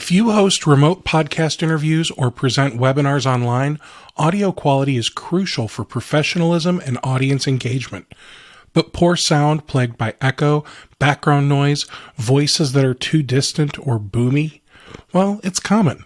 If you host remote podcast interviews or present webinars online, audio quality is crucial for professionalism and audience engagement. But poor sound plagued by echo, background noise, voices that are too distant or boomy, well, it's common.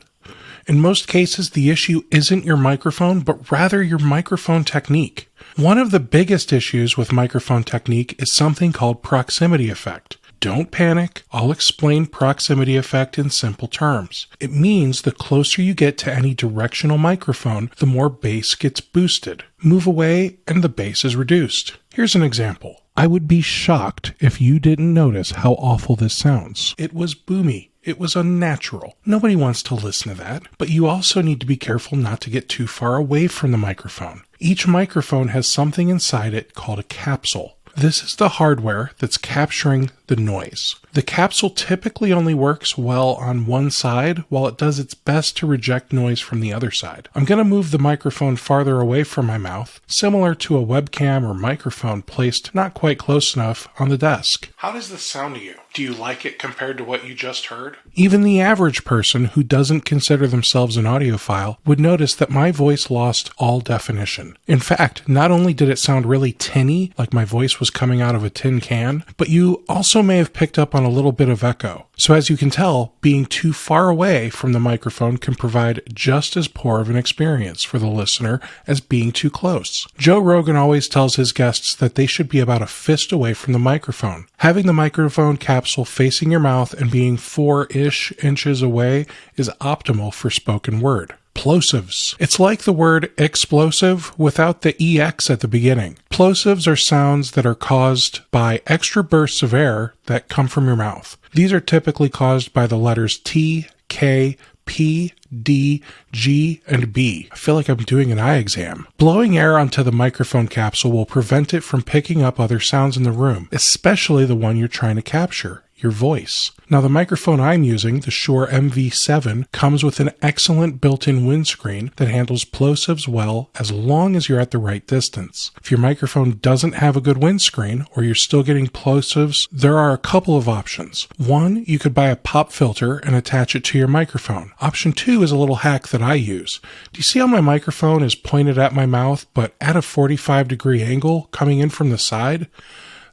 In most cases, the issue isn't your microphone, but rather your microphone technique. One of the biggest issues with microphone technique is something called proximity effect. Don't panic. I'll explain proximity effect in simple terms. It means the closer you get to any directional microphone, the more bass gets boosted. Move away and the bass is reduced. Here's an example. I would be shocked if you didn't notice how awful this sounds. It was boomy. It was unnatural. Nobody wants to listen to that, but you also need to be careful not to get too far away from the microphone. Each microphone has something inside it called a capsule. This is the hardware that's capturing the noise. The capsule typically only works well on one side, while it does its best to reject noise from the other side. I'm going to move the microphone farther away from my mouth, similar to a webcam or microphone placed not quite close enough on the desk. How does this sound to you? Do you like it compared to what you just heard? Even the average person who doesn't consider themselves an audiophile would notice that my voice lost all definition. In fact, not only did it sound really tinny, like my voice was coming out of a tin can, but you also may have picked up on a little bit of echo. So as you can tell, being too far away from the microphone can provide just as poor of an experience for the listener as being too close. Joe Rogan always tells his guests that they should be about a fist away from the microphone. Having the microphone capsule facing your mouth and being 4-ish inches away is optimal for spoken word. Plosives. It's like the word explosive without the EX at the beginning. Plosives are sounds that are caused by extra bursts of air that come from your mouth. These are typically caused by the letters T, K, P, D, G, and B. I feel like I'm doing an eye exam. Blowing air onto the microphone capsule will prevent it from picking up other sounds in the room, especially the one you're trying to capture. Your voice. Now the microphone I'm using, the Shure MV7, comes with an excellent built-in windscreen that handles plosives well as long as you're at the right distance. If your microphone doesn't have a good windscreen or you're still getting plosives, there are a couple of options. One, you could buy a pop filter and attach it to your microphone. Option 2 is a little hack that I use. Do you see how my microphone is pointed at my mouth but at a 45-degree angle coming in from the side?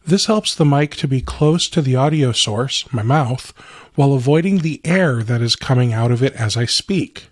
This helps the mic to be close to the audio source, my mouth, while avoiding the air that is coming out of it as I speak.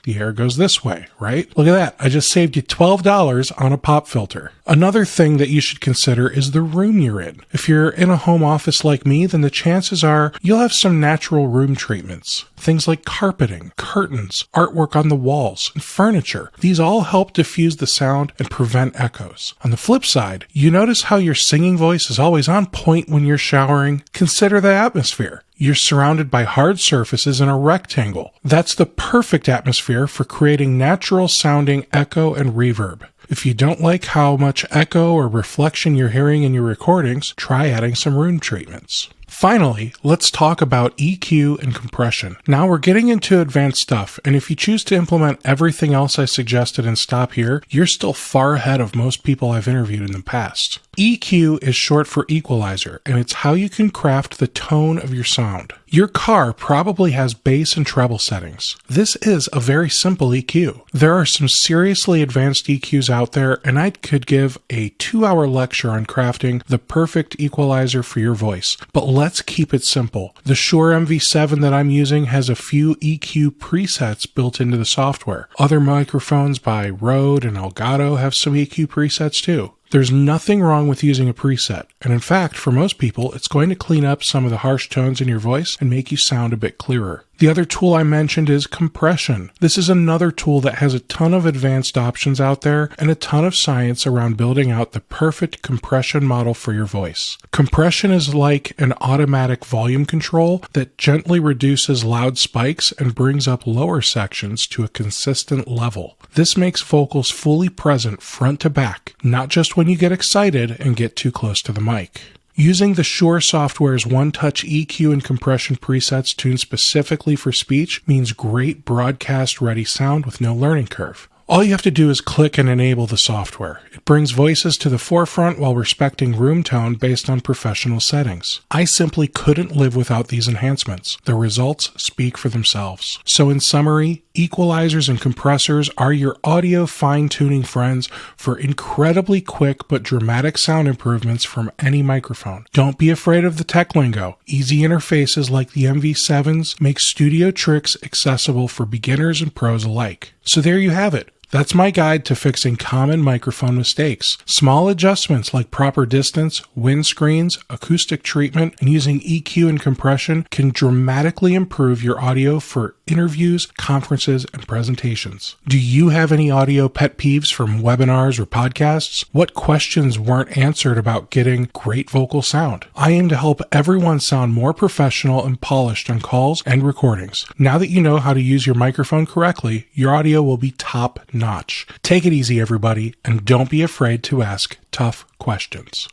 The air goes this way, right? Look at that. I just saved you $12 on a pop filter. Another thing that you should consider is the room you're in. If you're in a home office like me, then the chances are you'll have some natural room treatments. Things like carpeting, curtains, artwork on the walls, and furniture. These all help diffuse the sound and prevent echoes. On the flip side, you notice how your singing voice is always on point when you're showering? Consider the atmosphere. You're surrounded by hard surfaces in a rectangle. That's the perfect atmosphere for creating natural sounding echo and reverb. If you don't like how much echo or reflection you're hearing in your recordings, try adding some room treatments. Finally, let's talk about EQ and compression. Now we're getting into advanced stuff, and if you choose to implement everything else I suggested and stop here, you're still far ahead of most people I've interviewed in the past. EQ is short for equalizer, and it's how you can craft the tone of your sound. Your car probably has bass and treble settings. This is a very simple EQ. There are some seriously advanced EQs out there, and I could give a 2-hour lecture on crafting the perfect equalizer for your voice. But let's keep it simple. The Shure MV7 that I'm using has a few EQ presets built into the software. Other microphones by Rode and Elgato have some EQ presets too. There's nothing wrong with using a preset, and in fact, for most people, it's going to clean up some of the harsh tones in your voice and make you sound a bit clearer. The other tool I mentioned is compression. This is another tool that has a ton of advanced options out there and a ton of science around building out the perfect compression model for your voice. Compression is like an automatic volume control that gently reduces loud spikes and brings up lower sections to a consistent level. This makes vocals fully present front to back, not just when you get excited and get too close to the mic. Using the Shure software's one-touch EQ and compression presets tuned specifically for speech means great broadcast-ready sound with no learning curve. All you have to do is click and enable the software. It brings voices to the forefront while respecting room tone based on professional settings. I simply couldn't live without these enhancements. The results speak for themselves. So in summary, equalizers and compressors are your audio fine-tuning friends for incredibly quick but dramatic sound improvements from any microphone. Don't be afraid of the tech lingo. Easy interfaces like the MV7s make studio tricks accessible for beginners and pros alike. So there you have it. That's my guide to fixing common microphone mistakes. Small adjustments like proper distance, windscreens, acoustic treatment, and using EQ and compression can dramatically improve your audio for interviews, conferences, and presentations. Do you have any audio pet peeves from webinars or podcasts? What questions weren't answered about getting great vocal sound? I aim to help everyone sound more professional and polished on calls and recordings. Now that you know how to use your microphone correctly, your audio will be top notch. Take it easy, everybody, and don't be afraid to ask tough questions.